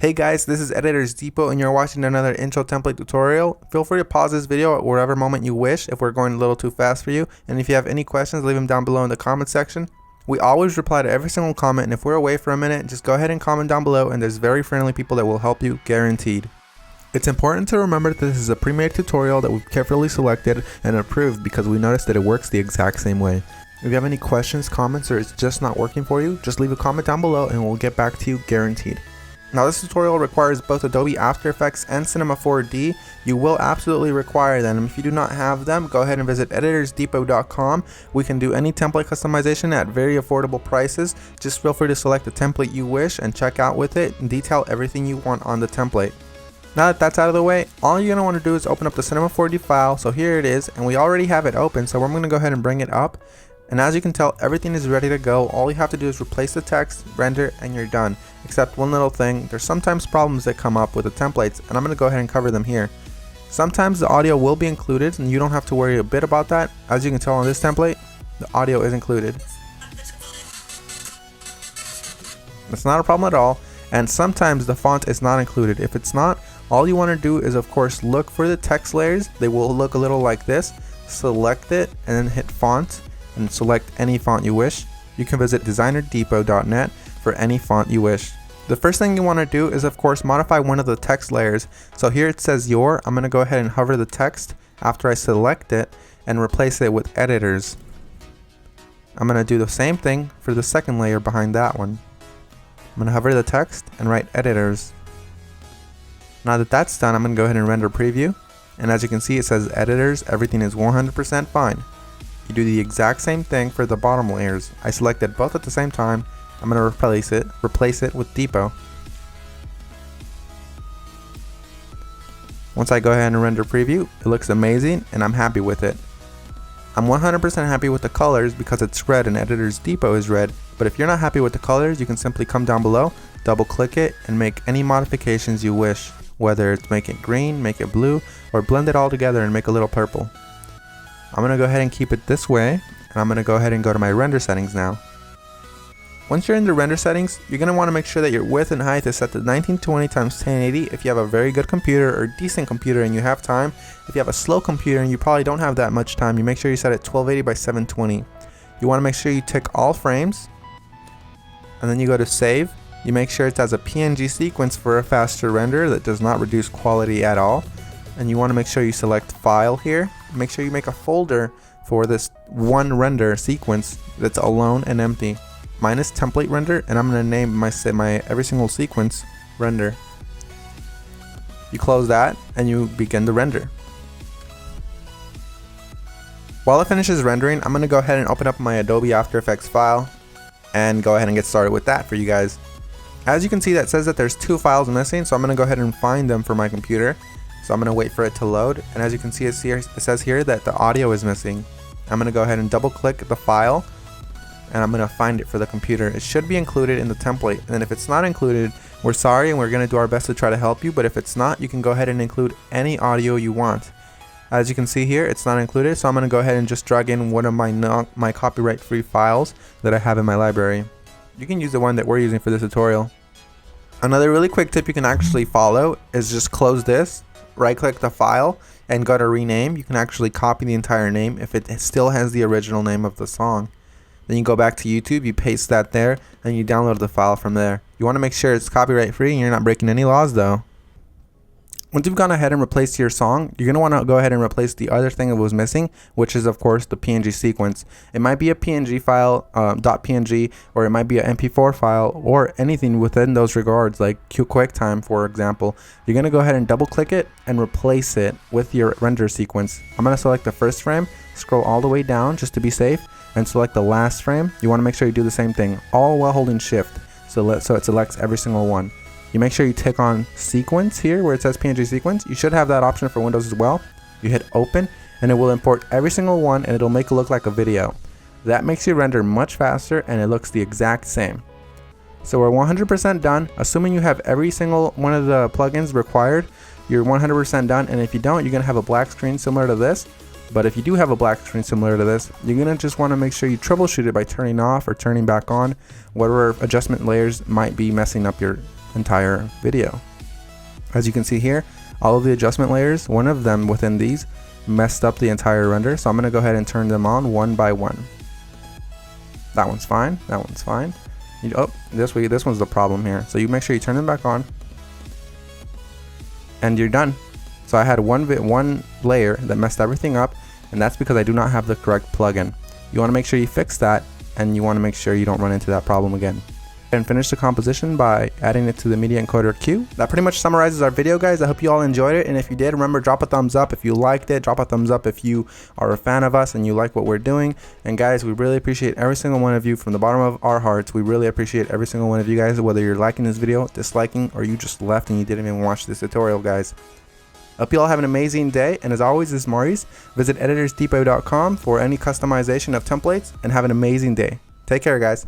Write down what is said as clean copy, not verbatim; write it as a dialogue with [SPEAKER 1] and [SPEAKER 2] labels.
[SPEAKER 1] Hey guys, this is Editors Depot and you're watching another intro template tutorial. Feel free to pause this video at whatever moment you wish if we're going a little too fast for you. And if you have any questions, leave them down below in the comment section. We always reply to every single comment, and if we're away for a minute, just go ahead and comment down below and there's very friendly people that will help you, guaranteed. It's important to remember that this is a pre-made tutorial that we've carefully selected and approved because we noticed that it works the exact same way. If you have any questions, comments, or it's just not working for you, just leave a comment down below and we'll get back to you, guaranteed. Now this tutorial requires both Adobe After Effects and Cinema 4D. You will absolutely require them. If you do not have them, go ahead and visit EditorsDepot.com. We can do any template customization at very affordable prices. Just feel free to select the template you wish and check out with it and detail everything you want on the template. Now that that's out of the way, all you're going to want to do is open up the Cinema 4D file. So here it is, and we already have it open, so I'm going to go ahead and bring it up. And as you can tell, everything is ready to go. All you have to do is replace the text, render, and you're done. Except one little thing, there's sometimes problems that come up with the templates, and I'm going to go ahead and cover them here. Sometimes the audio will be included, and you don't have to worry a bit about that. As you can tell on this template, the audio is included. It's not a problem at all. And sometimes the font is not included. If it's not, all you want to do is of course look for the text layers. They will look a little like this. Select it and then hit font and select any font you wish. You can visit DesignerDepot.net for any font you wish. The first thing you want to do is of course modify one of the text layers. So here it says your. I'm going to go ahead and hover the text after I select it and replace it with editors. I'm going to do the same thing for the second layer behind that one. I'm going to hover the text and write editors. Now that that's done, I'm going to go ahead and render preview. And as you can see, it says editors, everything is 100% fine. You do the exact same thing for the bottom layers. I selected both at the same time. I'm going to replace it with Depot. Once I go ahead and render preview, it looks amazing and I'm happy with it. I'm 100% happy with the colors because it's red and Editors Depot is red. But if you're not happy with the colors, you can simply come down below, double click it, and make any modifications you wish. Whether it's make it green, make it blue, or blend it all together and make a little purple. I'm going to go ahead and keep it this way, and I'm going to go ahead and go to my render settings now. Once you're in the render settings, you're going to want to make sure that your width and height is set to 1920 x 1080 if you have a very good computer or decent computer and you have time. If you have a slow computer and you probably don't have that much time, you make sure you set it 1280 by 720. You want to make sure you tick all frames, and then you go to save. You make sure it has a PNG sequence for a faster render that does not reduce quality at all. And you want to make sure you select file here. Make sure you make a folder for this one render sequence that's alone and empty. Mine is template render, and I'm going to name my every single sequence render. You close that and you begin the render. While it finishes rendering, I'm going to go ahead and open up my Adobe After Effects file and go ahead and get started with that for you guys. As you can see, that says that there's two files missing, so I'm going to go ahead and find them for my computer. So I'm going to wait for it to load, and as you can see, it says here that the audio is missing. I'm going to go ahead and double click the file, and I'm going to find it for the computer. It should be included in the template, and if it's not included, we're sorry and we're going to do our best to try to help you, but if it's not, you can go ahead and include any audio you want. As you can see here, it's not included, so I'm going to go ahead and just drag in one of my copyright-free files that I have in my library. You can use the one that we're using for this tutorial. Another really quick tip you can actually follow is just close this, right click the file, and go to rename. You can actually copy the entire name if it still has the original name of the song. Then you go back to YouTube, you paste that there, and you download the file from there. You want to make sure it's copyright free and you're not breaking any laws though. Once you've gone ahead and replaced your song, you're going to want to go ahead and replace the other thing that was missing, which is of course the PNG sequence. It might be a PNG file, .png, or it might be an MP4 file, or anything within those regards, like QuickTime for example. You're going to go ahead and double click it and replace it with your render sequence. I'm going to select the first frame, scroll all the way down just to be safe, and select the last frame. You want to make sure you do the same thing, all while holding shift, so it selects every single one. You make sure you tick on sequence here where it says PNG sequence. You should have that option for Windows as well. You hit open and it will import every single one and it'll make it look like a video. That makes your render much faster and it looks the exact same. So we're 100% done. Assuming you have every single one of the plugins required, you're 100% done, and if you don't, you're going to have a black screen similar to this. But if you do have a black screen similar to this, you're going to just want to make sure you troubleshoot it by turning off or turning back on whatever adjustment layers might be messing up your entire video. As you can see here, all of the adjustment layers, one of them within these messed up the entire render, so I'm going to go ahead and turn them on one by one. That one's fine, that one's fine. This one's the problem here, so you make sure you turn them back on and you're done. So I had one layer that messed everything up, and that's because I do not have the correct plugin. You want to make sure you fix that, and you want to make sure you don't run into that problem again. And finish the composition by adding it to the media encoder queue. That pretty much summarizes our video, guys. I hope you all enjoyed it, and if you did, remember, drop a thumbs up if you liked it. Drop a thumbs up if you are a fan of us and you like what we're doing. And guys, we really appreciate every single one of you from the bottom of our hearts. We really appreciate every single one of you guys, whether you're liking this video, disliking, or you just left and you didn't even watch this tutorial, guys. Hope you all have an amazing day, and as always, this is Maurice. Visit EditorsDepot.com for any customization of templates, and have an amazing day. Take care, guys.